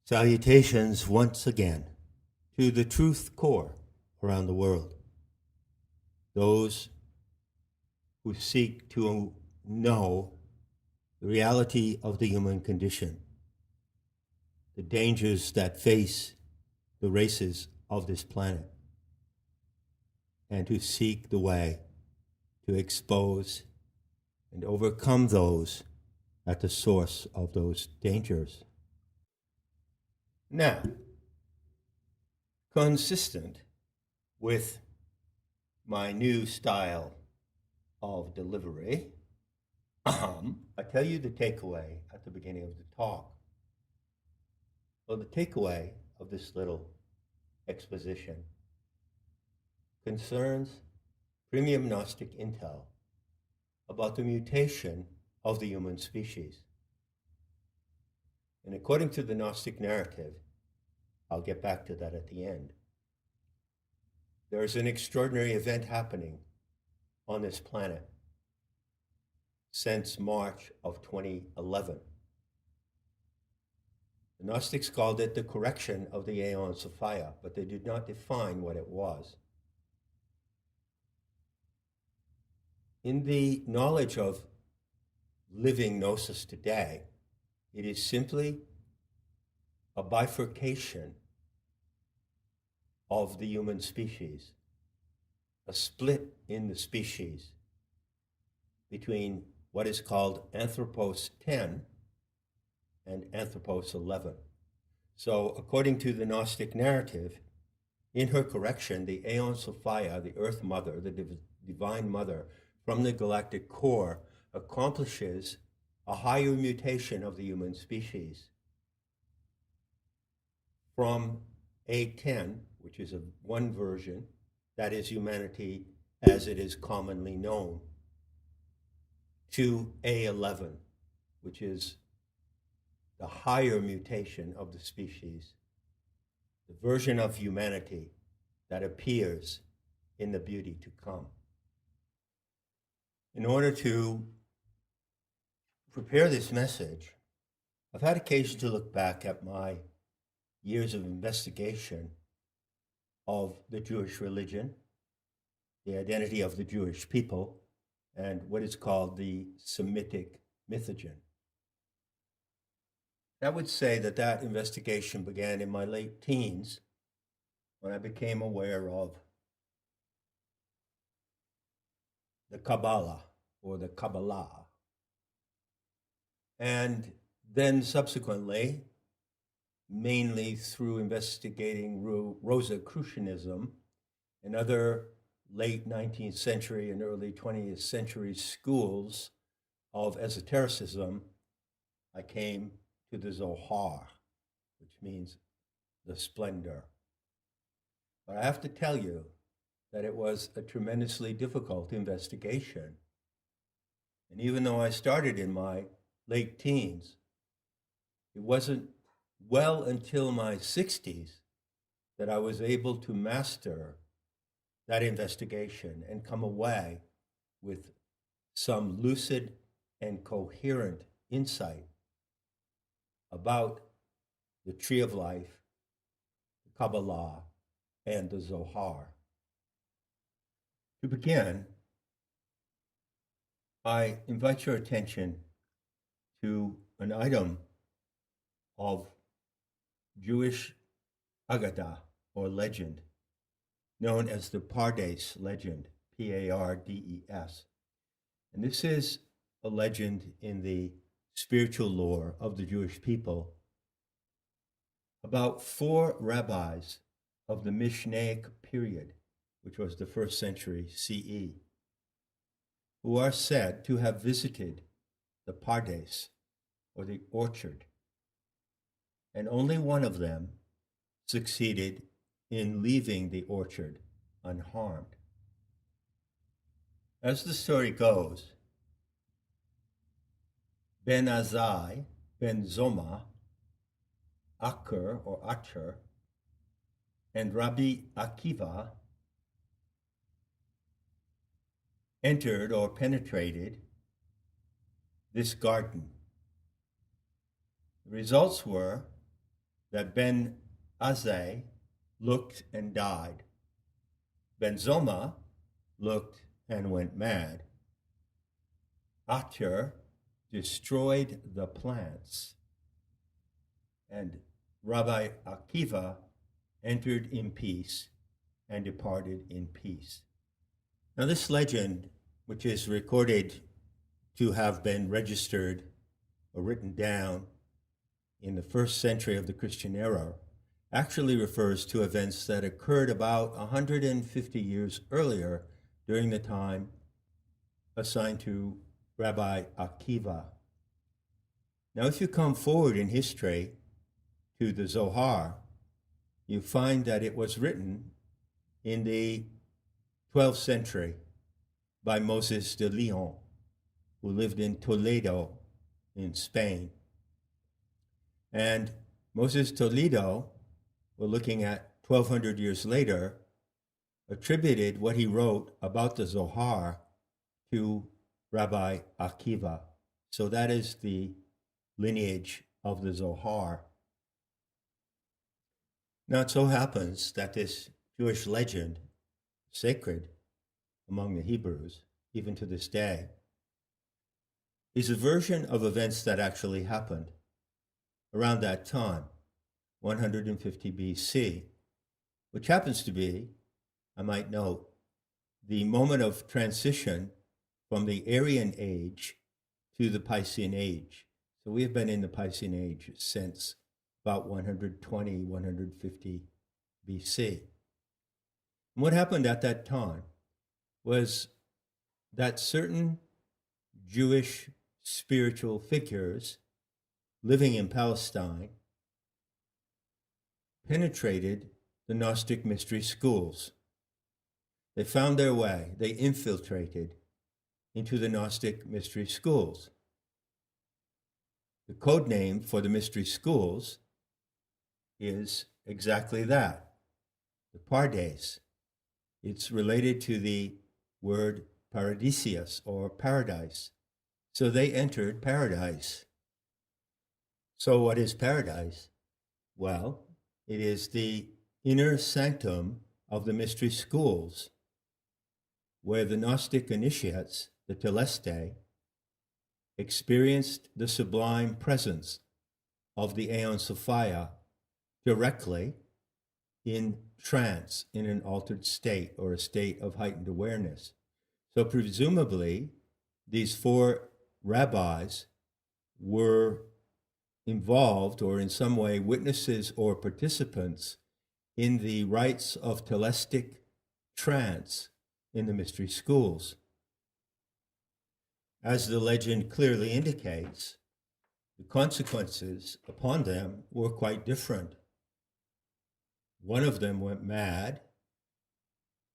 Salutations once again to the truth core around the world. Those who seek to know the reality of the human condition, the dangers that face the races of this planet, and to seek the way to expose and overcome those at the source of those dangers. Now, consistent with my new style of delivery, I tell you the takeaway at the beginning of the talk. Well, the takeaway of this little exposition concerns premium Gnostic intel about the mutation of the human species. And according to the Gnostic narrative, I'll get back to that at the end, there is an extraordinary event happening on this planet since March of 2011. The Gnostics called it the correction of the Aeon Sophia, but they did not define what it was. In the knowledge of living Gnosis today, it is simply a bifurcation of the human species, a split in the species between what is called Anthropos 10 and Anthropos 11. So according to the Gnostic narrative, in her correction, the Aeon Sophia, the Earth Mother, the Divine Mother from the galactic core, accomplishes a higher mutation of the human species from A10, which is one version, that is humanity as it is commonly known, to A11, which is the higher mutation of the species, the version of humanity that appears in the beauty to come. In order to prepare this message, I've had occasion to look back at my years of investigation of the Jewish religion, the identity of the Jewish people, and what is called the Semitic mythogen. I would say that that investigation began in my late teens when I became aware of the Kabbalah or the Kabbalah. And then subsequently, mainly through investigating Rosicrucianism and other late 19th century and early 20th century schools of esotericism, I came to the Zohar, which means the splendor. But I have to tell you that it was a tremendously difficult investigation. And even though I started in my late teens, it wasn't well until my 60s that I was able to master that investigation and come away with some lucid and coherent insight about the Tree of Life, the Kabbalah, and the Zohar. To begin, I invite your attention to an item of Jewish Agadah, or legend, known as the Pardes legend, Pardes. And this is a legend in the spiritual lore of the Jewish people about 4 rabbis of the Mishnaic period, which was the 1st century CE, who are said to have visited the Pardes, or the orchard, and only one of them succeeded in leaving the orchard unharmed. As the story goes, Ben Azai, Ben Zoma, Acher or Acher, and Rabbi Akiva entered or penetrated this garden. The results were that Ben Azai looked and died. Ben Zoma looked and went mad. Acher destroyed the plants. And Rabbi Akiva entered in peace and departed in peace. Now, this legend, which is recorded to have been registered or written down in the first century of the Christian era, actually refers to events that occurred about 150 years earlier during the time assigned to Rabbi Akiva. Now, if you come forward in history to the Zohar, you find that it was written in the 12th century by Moses de Leon, who lived in Toledo in Spain. And Moses Toledo, we're looking at 1200 years later, attributed what he wrote about the Zohar to Rabbi Akiva. So that is the lineage of the Zohar. Now it so happens that this Jewish legend, sacred among the Hebrews, even to this day, is a version of events that actually happened around that time, 150 BC, which happens to be, I might note, the moment of transition from the Aryan age to the Piscean age. So we have been in the Piscean age since about 120, 150 BC. And what happened at that time was that certain Jewish spiritual figures living in Palestine penetrated the Gnostic mystery schools. They found their way, they infiltrated into the Gnostic mystery schools. The code name for the mystery schools is exactly that, the Pardes. It's related to the word paradisius, or paradise. So they entered paradise. So what is paradise? Well, it is the inner sanctum of the mystery schools, where the Gnostic initiates, the teleste, experienced the sublime presence of the Aeon Sophia directly in trance, in an altered state or a state of heightened awareness. So presumably, these four rabbis were involved or in some way witnesses or participants in the rites of telestic trance in the mystery schools. As the legend clearly indicates, the consequences upon them were quite different. One of them went mad.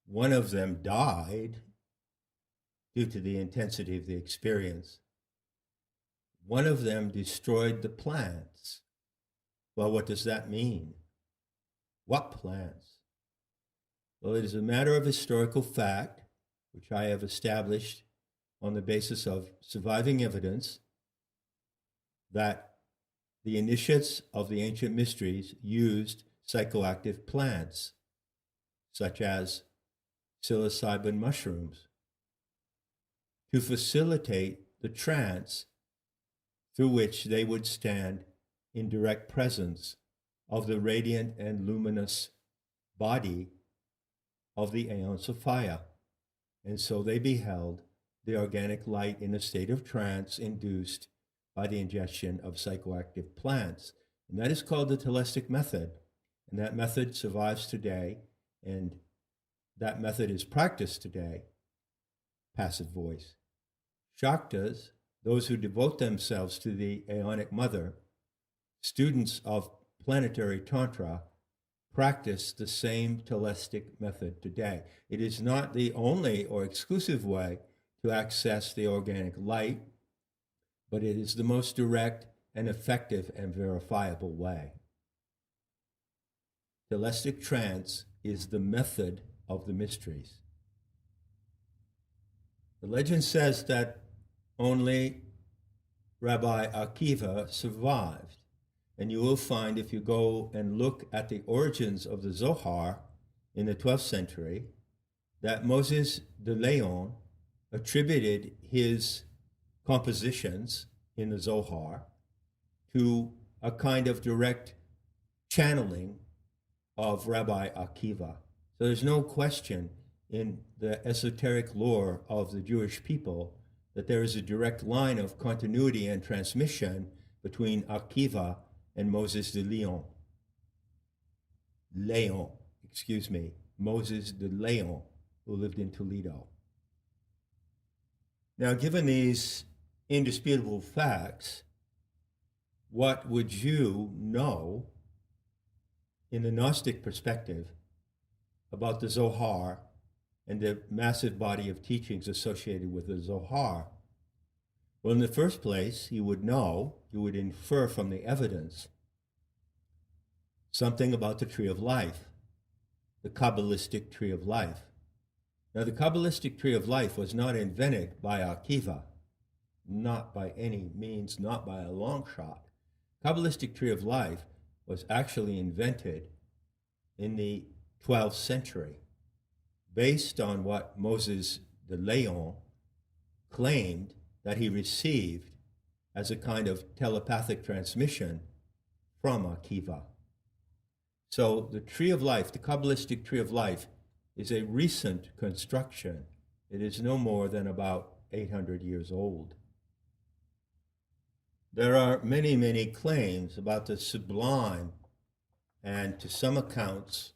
One of them died due to the intensity of the experience. One of them destroyed the plants. Well, what does that mean? What plants? Well, it is a matter of historical fact, which I have established on the basis of surviving evidence, that the initiates of the ancient mysteries used psychoactive plants, such as psilocybin mushrooms, to facilitate the trance through which they would stand in direct presence of the radiant and luminous body of the Aeon Sophia. And so they beheld the organic light in a state of trance induced by the ingestion of psychoactive plants. And that is called the telestic method. And that method survives today, and that method is practiced today. Passive voice. Shaktas, those who devote themselves to the Aeonic Mother, students of planetary Tantra, practice the same telestic method today. It is not the only or exclusive way to access the organic light, but it is the most direct and effective and verifiable way. Telestic trance is the method of the mysteries. The legend says that only Rabbi Akiva survived. And you will find, if you go and look at the origins of the Zohar in the 12th century, that Moses de Leon attributed his compositions in the Zohar to a kind of direct channeling of Rabbi Akiva. So there's no question in the esoteric lore of the Jewish people that there is a direct line of continuity and transmission between Akiva and Moses de Leon. Moses de Leon, who lived in Toledo. Now, given these indisputable facts, what would you know in the Gnostic perspective about the Zohar and the massive body of teachings associated with the Zohar? Well, in the first place, you would infer from the evidence something about the tree of life, the Kabbalistic tree of life. Now, the Kabbalistic tree of life was not invented by Akiva, not by any means, not by a long shot. Kabbalistic tree of life was actually invented in the 12th century, based on what Moses de Leon claimed that he received as a kind of telepathic transmission from Akiva. So the tree of life, the Kabbalistic tree of life, is a recent construction. It is no more than about 800 years old. There are many, many claims about the sublime and, to some accounts,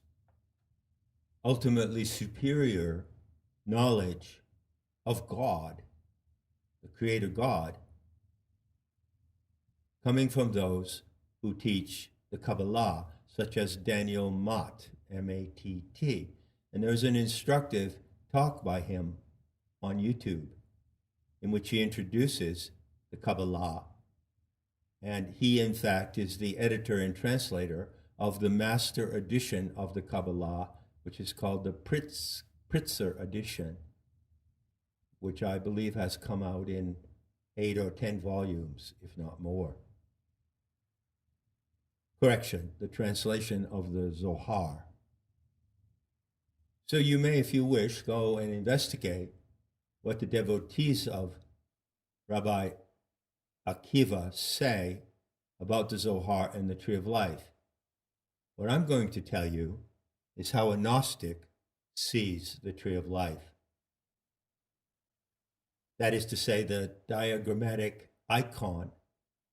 ultimately superior knowledge of God, the Creator God, coming from those who teach the Kabbalah, such as Daniel Matt, M-A-T-T. And there's an instructive talk by him on YouTube in which he introduces the Kabbalah. And he, in fact, is the editor and translator of the master edition of the Kabbalah, which is called the Pritzker edition, which I believe has come out in 8 or 10 volumes, if not more. Correction, the translation of the Zohar. So you may, if you wish, go and investigate what the devotees of Rabbi Akiva say about the Zohar and the Tree of Life. What I'm going to tell you is how a Gnostic sees the Tree of Life. That is to say, the diagrammatic icon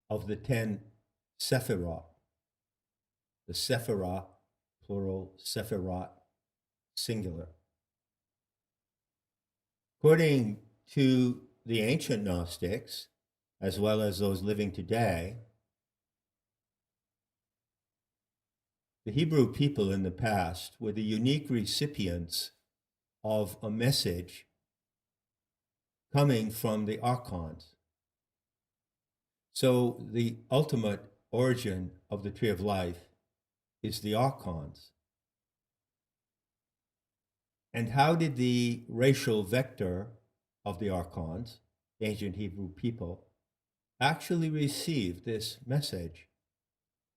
of the 10 Sephirot. The Sephirah, plural, Sephirot, singular. According to the ancient Gnostics, as well as those living today, the Hebrew people in the past were the unique recipients of a message coming from the Archons. So the ultimate origin of the Tree of Life is the Archons. And how did the racial vector of the Archons, the ancient Hebrew people, actually receive this message?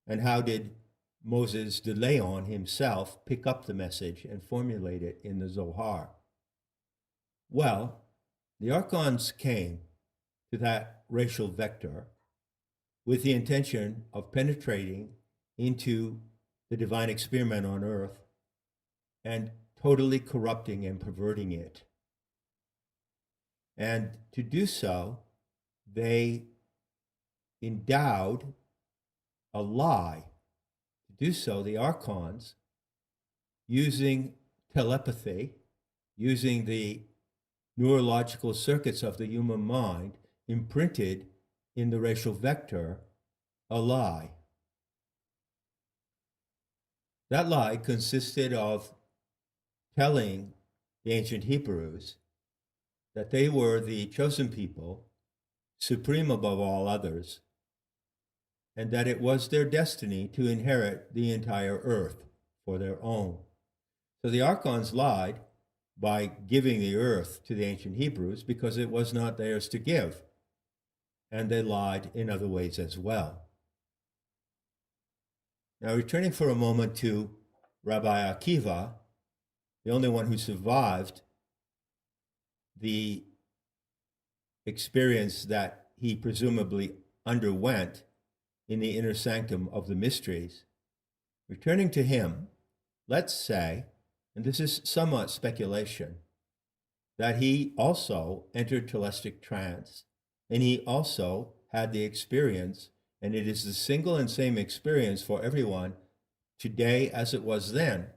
And how did Moses de Leon himself pick up the message and formulate it in the Zohar? Well, the Archons came to that racial vector with the intention of penetrating into the divine experiment on earth and totally corrupting and perverting it. And to do so, they endowed a lie. To do so, the Archons, using telepathy, using the neurological circuits of the human mind, imprinted in the racial vector a lie. That lie consisted of telling the ancient Hebrews that they were the chosen people, supreme above all others, and that it was their destiny to inherit the entire earth for their own. So the Archons lied by giving the earth to the ancient Hebrews because it was not theirs to give. And they lied in other ways as well. Now, returning for a moment to Rabbi Akiva, the only one who survived the experience that he presumably underwent in the inner sanctum of the mysteries. Returning to him, let's say, and this is somewhat speculation, that he also entered telestic trance, and he also had the experience, and it is the single and same experience for everyone today as it was then,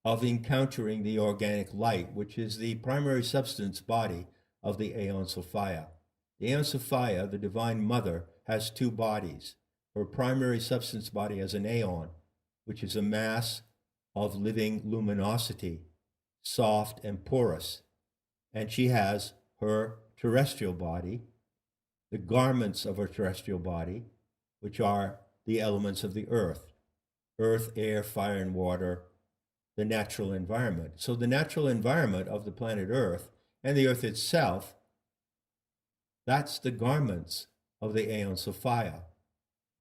of encountering the organic light, which is the primary substance body of the Aeon Sophia. The Aeon Sophia, the Divine Mother, has two bodies. Her primary substance body as an Aeon, which is a mass of living luminosity, soft and porous. And she has her terrestrial body, the garments of her terrestrial body, which are the elements of the earth: air, fire, and water, the natural environment. So the natural environment of the planet Earth and the Earth itself, that's the garments of the Aeon Sophia.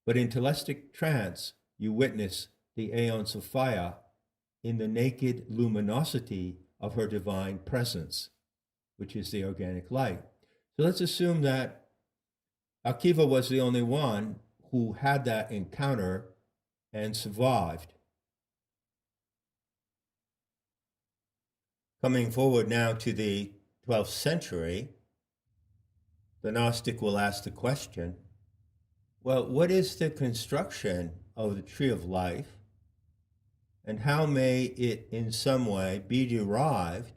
But in telestic trance, you witness the Aeon Sophia in the naked luminosity of her divine presence, which is the organic light. So let's assume that Akiva was the only one who had that encounter and survived. Coming forward now to the 12th century, the Gnostic will ask the question, well, what is the construction of the tree of life, and how may it in some way be derived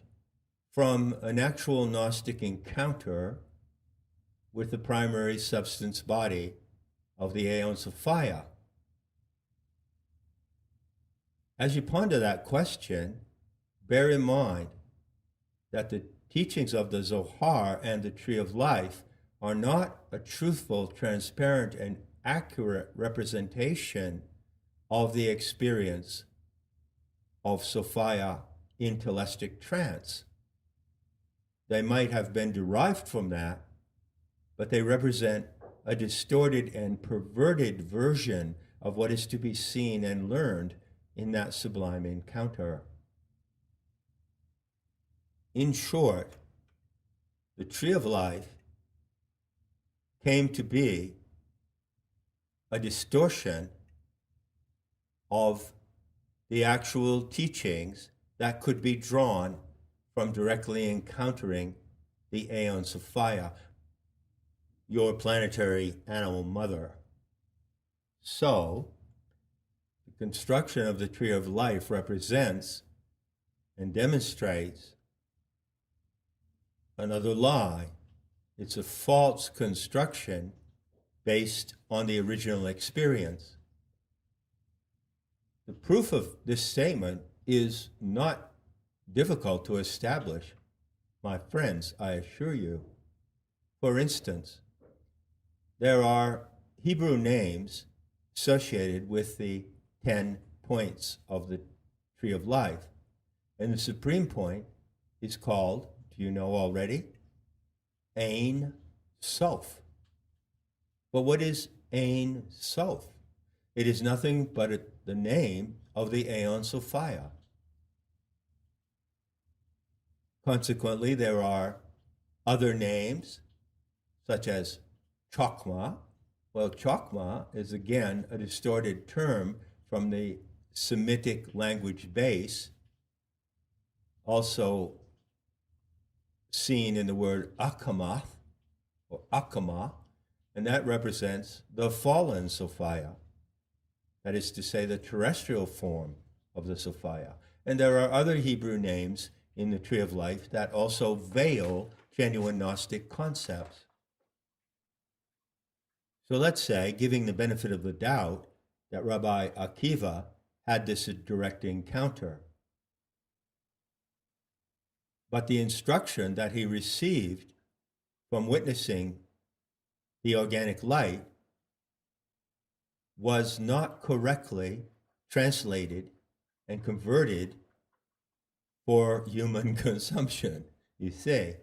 from an actual Gnostic encounter with the primary substance body of the Aeon Sophia? As you ponder that question, bear in mind that the teachings of the Zohar and the Tree of Life are not a truthful, transparent, and accurate representation of the experience of Sophia in telestic trance. They might have been derived from that, but they represent a distorted and perverted version of what is to be seen and learned in that sublime encounter. In short, the Tree of Life came to be a distortion of the actual teachings that could be drawn from directly encountering the Aeon Sophia, your planetary animal mother. So, the construction of the Tree of Life represents and demonstrates another lie. It's a false construction based on the original experience. The proof of this statement is not difficult to establish, my friends, I assure you. For instance, there are Hebrew names associated with the 10 points of the Tree of Life, and the supreme point is called, do you know already? Ein Sof. But what is Ein Sof? It is nothing but the name of the Aeon Sophia. Consequently, there are other names, such as Chokmah. Well, Chokmah is again a distorted term from the Semitic language base, also seen in the word Akamath or Akama, and that represents the fallen Sophia. That is to say, the terrestrial form of the Sophia. And there are other Hebrew names in the Tree of Life that also veil genuine Gnostic concepts. So let's say, giving the benefit of the doubt, that Rabbi Akiva had this direct encounter. But the instruction that he received from witnessing the organic light was not correctly translated and converted for human consumption. You see,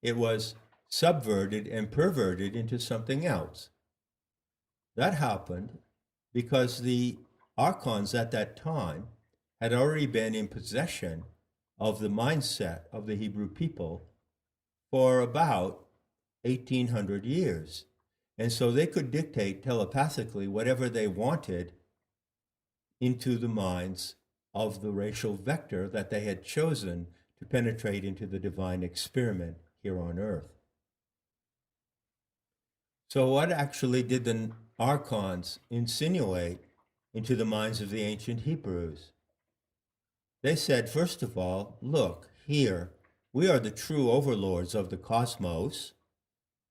it was subverted and perverted into something else. That happened because the archons at that time had already been in possession of the mindset of the Hebrew people for about 1800 years. And so they could dictate telepathically whatever they wanted into the minds of the racial vector that they had chosen to penetrate into the divine experiment here on earth. So what actually did the archons insinuate into the minds of the ancient Hebrews? They said, first of all, look, here, we are the true overlords of the cosmos,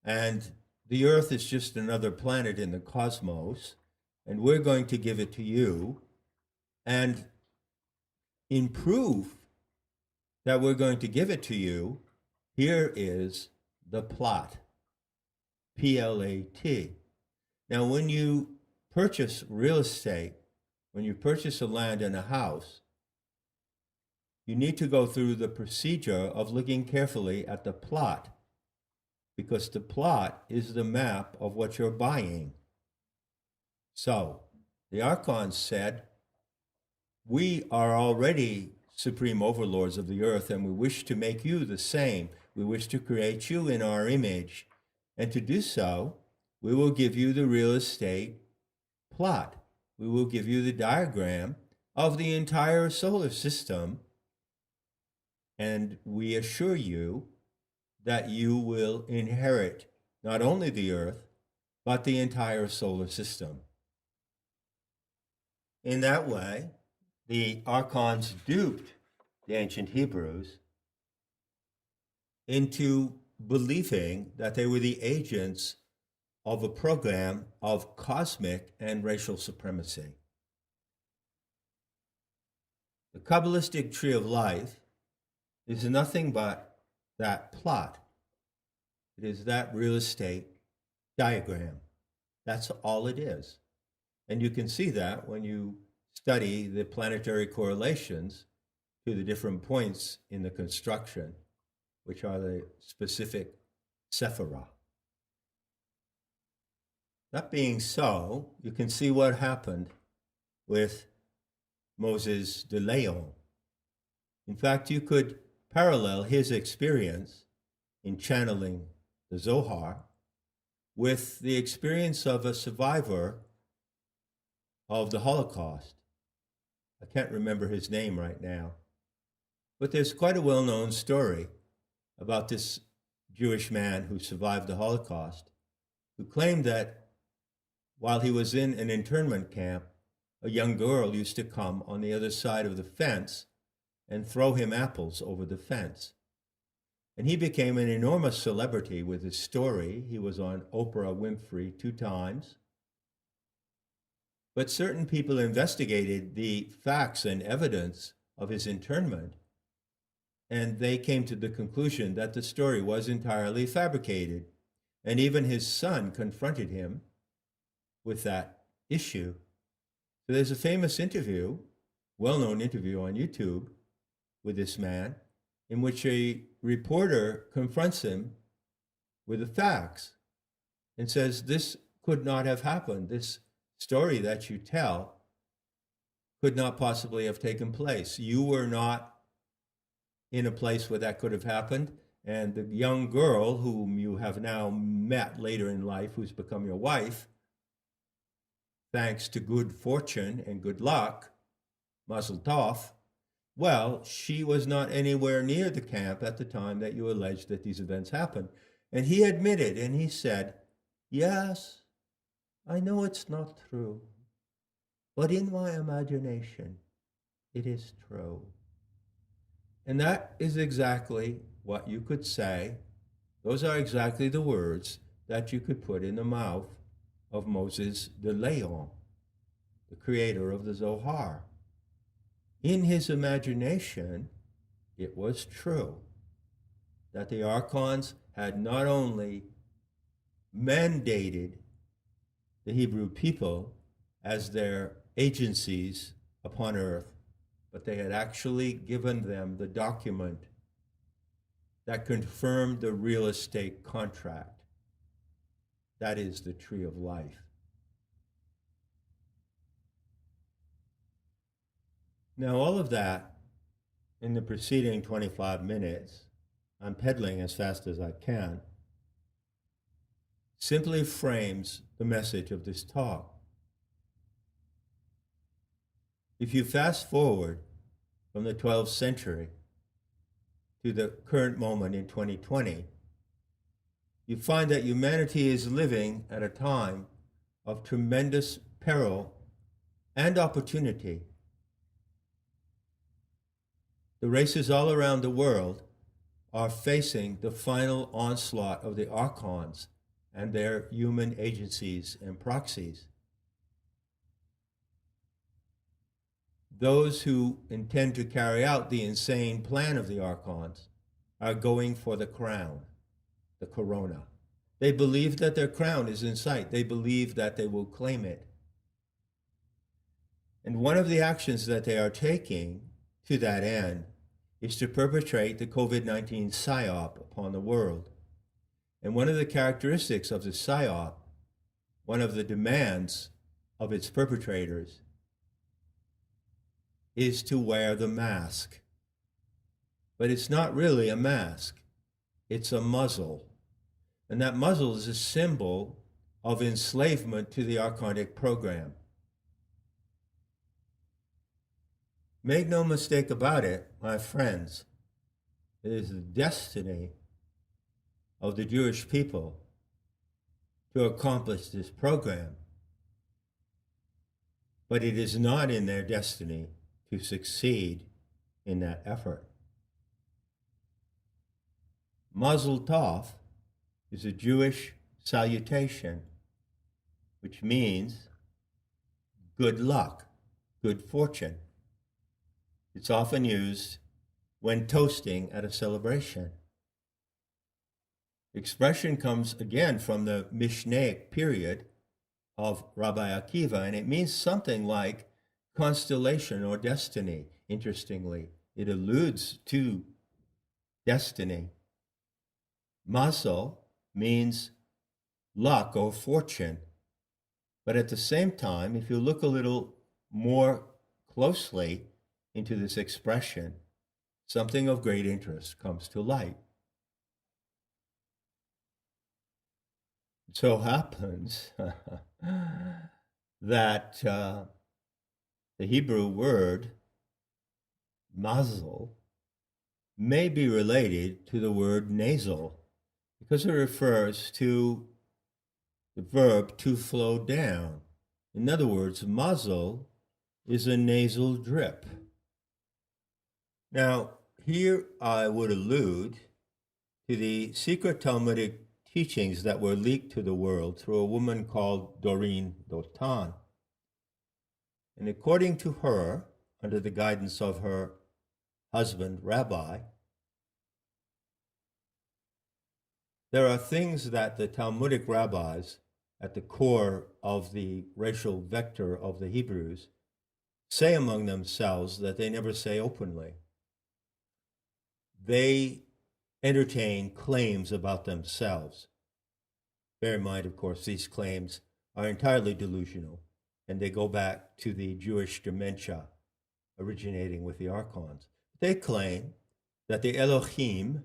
and the earth is just another planet in the cosmos, and we're going to give it to you. And in proof that we're going to give it to you, here is the plot. P-L-A-T. Now, when you purchase real estate, when you purchase a land and a house, you need to go through the procedure of looking carefully at the plot, because the plot is the map of what you're buying. So, the archons said, we are already supreme overlords of the earth, and we wish to make you the same. We wish to create you in our image. And to do so, we will give you the real estate plot. We will give you the diagram of the entire solar system. And we assure you that you will inherit not only the earth, but the entire solar system. In that way, the archons duped the ancient Hebrews into believing that they were the agents of a program of cosmic and racial supremacy. The Kabbalistic tree of life is nothing but that plot. It is that real estate diagram. That's all it is. And you can see that when you study the planetary correlations to the different points in the construction, which are the specific sephirah. That being so, you can see what happened with Moses de Leon. In fact, you could parallel his experience in channeling the Zohar with the experience of a survivor of the Holocaust. I can't remember his name right now, but there's quite a well-known story about this Jewish man who survived the Holocaust, who claimed that while he was in an internment camp, a young girl used to come on the other side of the fence and throw him apples over the fence. And he became an enormous celebrity with his story. He was on Oprah Winfrey 2 times. But certain people investigated the facts and evidence of his internment, and they came to the conclusion that the story was entirely fabricated. And even his son confronted him with that issue. So there's a famous interview, well-known interview on YouTube with this man, in which a reporter confronts him with the facts and says, this could not have happened. This story that you tell could not possibly have taken place. You were not in a place where that could have happened. And the young girl whom you have now met later in life, who's become your wife, thanks to good fortune and good luck, Mazel Tov, well, she was not anywhere near the camp at the time that you alleged that these events happened. And he admitted, and he said, yes, I know it's not true, but in my imagination, it is true. And that is exactly what you could say. Those are exactly the words that you could put in the mouth of Moses de Leon, the creator of the Zohar. In his imagination, it was true that the archons had not only mandated the Hebrew people as their agencies upon earth, but they had actually given them the document that confirmed the real estate contract. That is the tree of life. Now, all of that in the preceding 25 minutes, I'm pedaling as fast as I can, simply frames the message of this talk. If you fast forward from the 12th century to the current moment in 2020, you find that humanity is living at a time of tremendous peril and opportunity. The races all around the world are facing the final onslaught of the Archons and their human agencies and proxies. Those who intend to carry out the insane plan of the Archons are going for the crown, the corona. They believe that their crown is in sight. They believe that they will claim it. And one of the actions that they are taking to that end is to perpetrate the COVID-19 psyop upon the world. And one of the characteristics of the psyop, one of the demands of its perpetrators, is to wear the mask. But it's not really a mask. It's a muzzle. And that muzzle is a symbol of enslavement to the Archontic program. Make no mistake about it, my friends, it is the destiny of the Jewish people to accomplish this program. But it is not in their destiny to succeed in that effort. Mazel Tov is a Jewish salutation, which means good luck, good fortune. It's often used when toasting at a celebration. Expression comes again from the Mishnaic period of Rabbi Akiva, and it means something like constellation or destiny. Interestingly, it alludes to destiny. Mazel means luck or fortune. But at the same time, if you look a little more closely into this expression, something of great interest comes to light. It so happens that the Hebrew word muzzle may be related to the word nasal, because it refers to the verb to flow down. In other words, muzzle is a nasal drip. Now, here I would allude to the secret Talmudic teachings that were leaked to the world through a woman called Doreen Dotan. And according to her, under the guidance of her husband, Rabbi, there are things that the Talmudic rabbis, at the core of the racial vector of the Hebrews, say among themselves that they never say openly. They entertain claims about themselves. Bear in mind, of course, these claims are entirely delusional, and they go back to the Jewish dementia originating with the Archons. They claim that the Elohim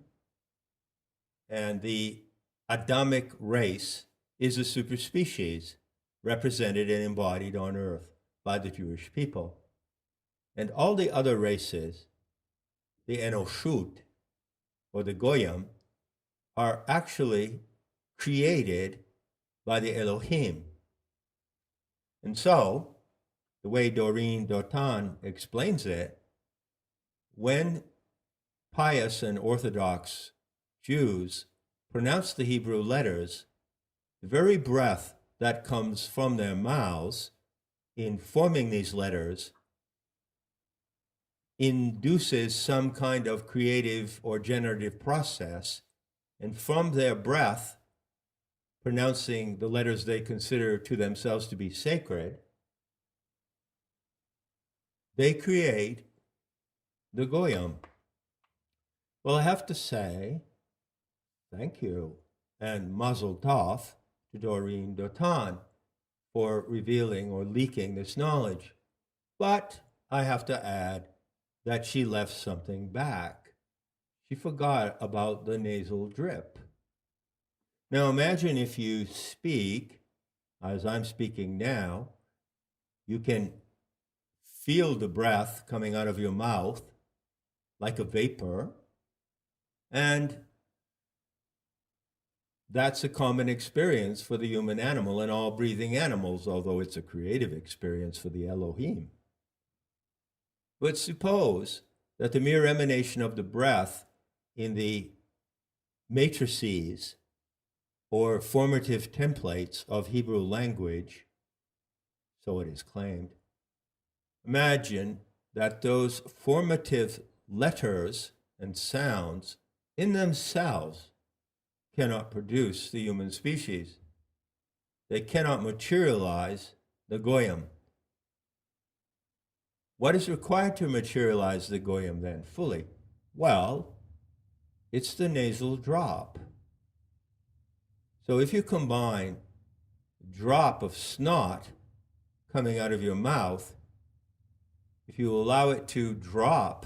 and the Adamic race is a superspecies represented and embodied on earth by the Jewish people. And all the other races, the Enoshut, or the Goyim, are actually created by the Elohim. And so, the way Doreen Dotan explains it, when pious and Orthodox Jews pronounce the Hebrew letters, the very breath that comes from their mouths in forming these letters induces some kind of creative or generative process, and from their breath, pronouncing the letters they consider to themselves to be sacred, they create the Goyim. Well, I have to say, thank you, and Mazel Tov to Doreen Dotan for revealing or leaking this knowledge. But I have to add that she left something back. She forgot about the nasal drip. Now imagine if you speak, as I'm speaking now, you can feel the breath coming out of your mouth like a vapor, and that's a common experience for the human animal and all breathing animals, although it's a creative experience for the Elohim. But suppose that the mere emanation of the breath in the matrices or formative templates of Hebrew language, so it is claimed, imagine that those formative letters and sounds in themselves cannot produce the human species. They cannot materialize the goyim. What is required to materialize the goyim then fully? Well, it's the nasal drop. So if you combine a drop of snot coming out of your mouth, if you allow it to drop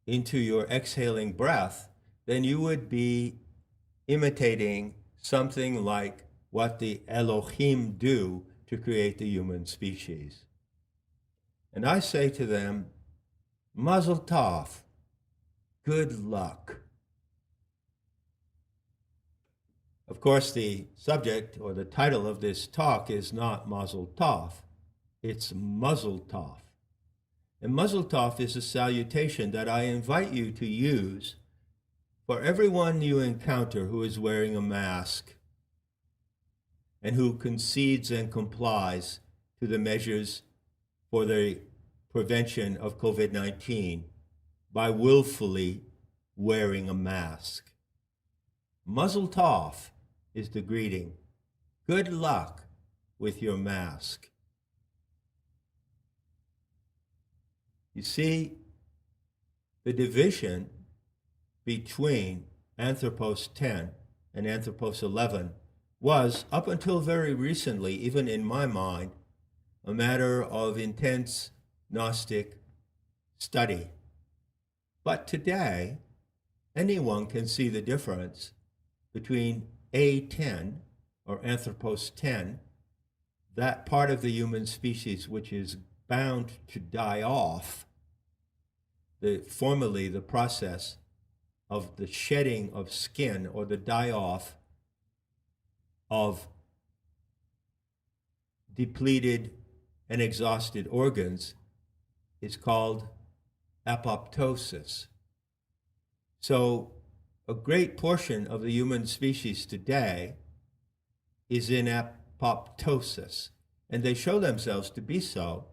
into your exhaling breath, then you would be imitating something like what the Elohim do to create the human species. And I say to them, Mazel Tov, good luck. Of course, the subject or the title of this talk is not Mazel Tov, it's Muzzle Tov. And Muzzle Tov is a salutation that I invite you to use for everyone you encounter who is wearing a mask and who concedes and complies to the measures for the prevention of COVID-19 by willfully wearing a mask. Mazel Tov is the greeting. Good luck with your mask. You see, the division between Anthropos 10 and Anthropos 11 was, up until very recently, even in my mind, a matter of intense Gnostic study. But today, anyone can see the difference between A10, or Anthropos 10, that part of the human species which is bound to die off, formerly the process of the shedding of skin or the die-off of depleted and exhausted organs is called apoptosis. So a great portion of the human species today is in apoptosis, and they show themselves to be so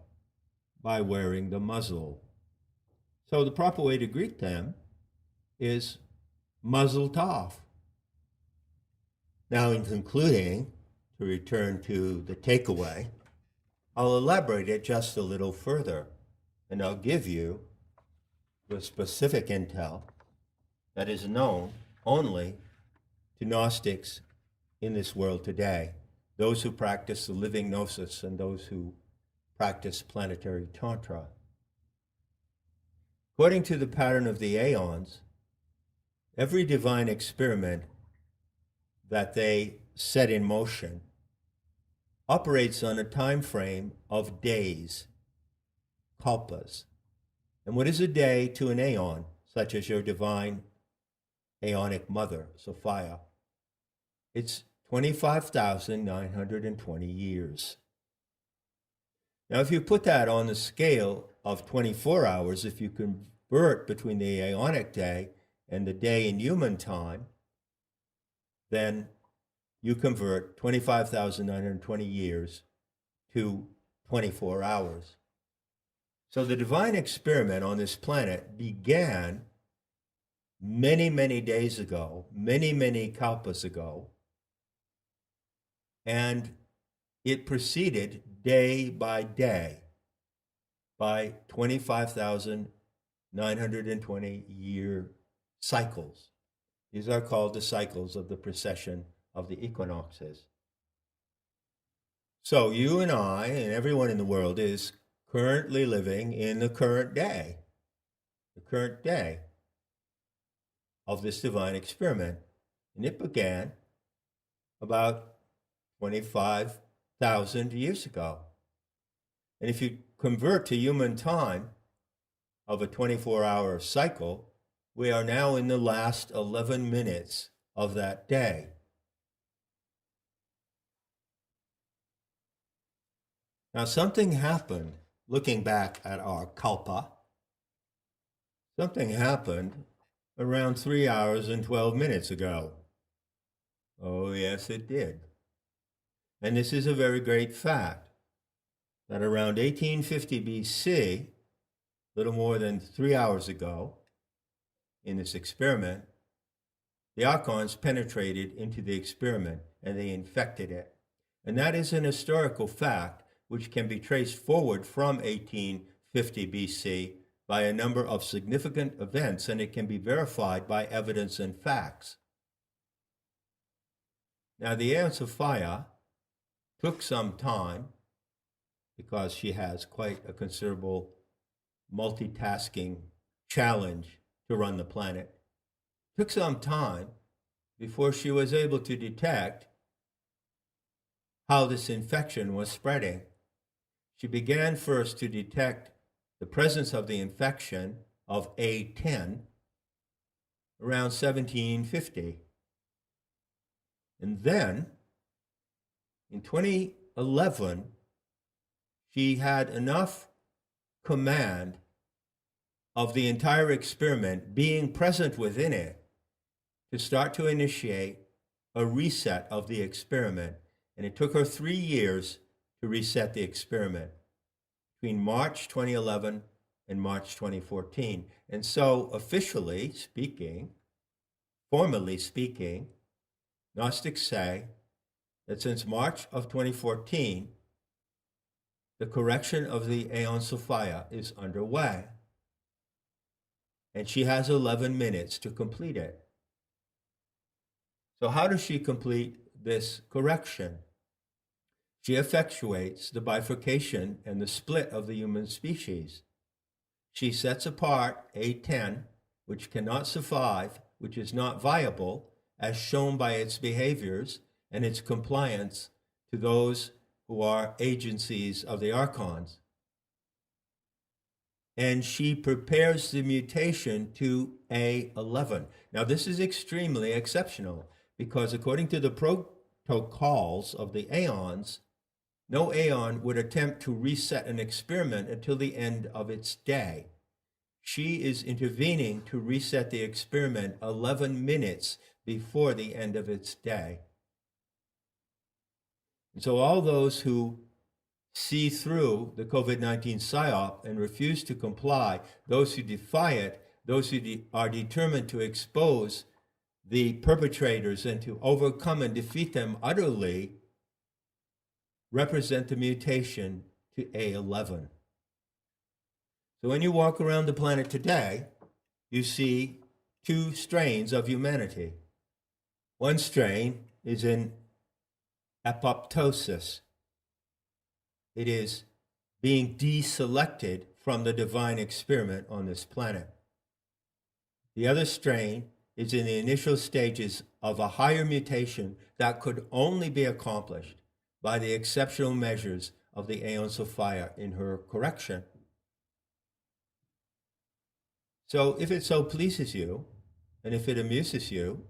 by wearing the muzzle. So the proper way to greet them is Mazel Tov. Now, in concluding, to return to the takeaway, I'll elaborate it just a little further, and I'll give you the specific intel that is known only to Gnostics in this world today, those who practice the living gnosis and those who practice planetary tantra. According to the pattern of the aeons, every divine experiment that they set in motion operates on a time frame of days, kalpas. And what is a day to an aeon, such as your divine aeonic mother, Sophia? It's 25,920 years. Now, if you put that on the scale of 24 hours, if you convert between the aeonic day and the day in human time, then you convert 25,920 years to 24 hours. So the divine experiment on this planet began many, many days ago, many, many kalpas ago, and it proceeded day by day by 25,920 year cycles. These are called the cycles of the precession of the equinoxes. So you and I and everyone in the world is currently living in the current day of this divine experiment. And it began about 25,000 years ago. And if you convert to human time of a 24-hour cycle, we are now in the last 11 minutes of that day. Now, something happened, looking back at our kalpa, something happened around 3 hours and 12 minutes ago. Oh, yes, it did. And this is a very great fact, that around 1850 BC, a little more than 3 hours ago, in this experiment, the Archons penetrated into the experiment and they infected it. And that is an historical fact which can be traced forward from 1850 BC by a number of significant events, and it can be verified by evidence and facts. Now, the Aeon Sophia took some time, because she has quite a considerable multitasking challenge to run the planet. Took some time before she was able to detect how this infection was spreading. She began first to detect the presence of the infection of A10 around 1750. And then, in 2011, she had enough command of the entire experiment being present within it to start to initiate a reset of the experiment. And it took her 3 years to reset the experiment between March 2011 and March 2014. And so, officially speaking, formally speaking, Gnostics say that since March of 2014, the correction of the Aeon Sophia is underway. And she has 11 minutes to complete it. So how does she complete this correction? She effectuates the bifurcation and the split of the human species. She sets apart A10, which cannot survive, which is not viable, as shown by its behaviors and its compliance to those who are agencies of the Archons. And she prepares the mutation to A11. Now, this is extremely exceptional because according to the protocols of the Aeons, no Aeon would attempt to reset an experiment until the end of its day. She is intervening to reset the experiment 11 minutes before the end of its day. And so all those who see through the COVID-19 PSYOP and refuse to comply, those who defy it, those who are determined to expose the perpetrators and to overcome and defeat them utterly, represent the mutation to A11. So when you walk around the planet today, you see two strains of humanity. One strain is in apoptosis. It is being deselected from the divine experiment on this planet. The other strain is in the initial stages of a higher mutation that could only be accomplished by the exceptional measures of the Aeon Sophia in her correction. So if it so pleases you, and if it amuses you,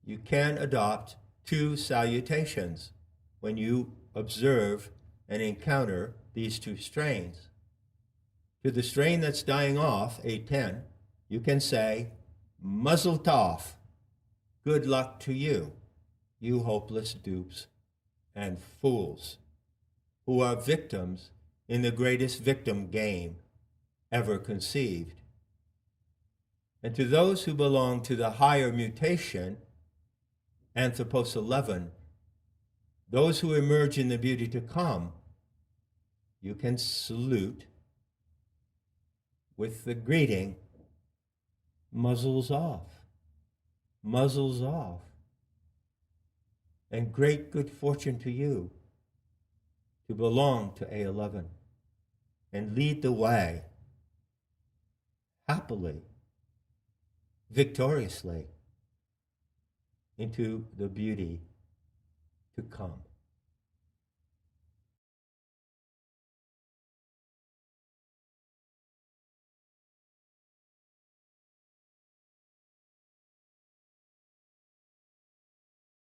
you can adopt two salutations when you observe and encounter these two strains. To the strain that's dying off, A10, you can say, "Muzzle tov, good luck to you, you hopeless dupes and fools who are victims in the greatest victim game ever conceived." And to those who belong to the higher mutation, Anthropos 11, those who emerge in the beauty to come, you can salute with the greeting, "Muzzles off, muzzles off," and great good fortune to you to belong to A11. and lead the way happily, victoriously into the beauty to come.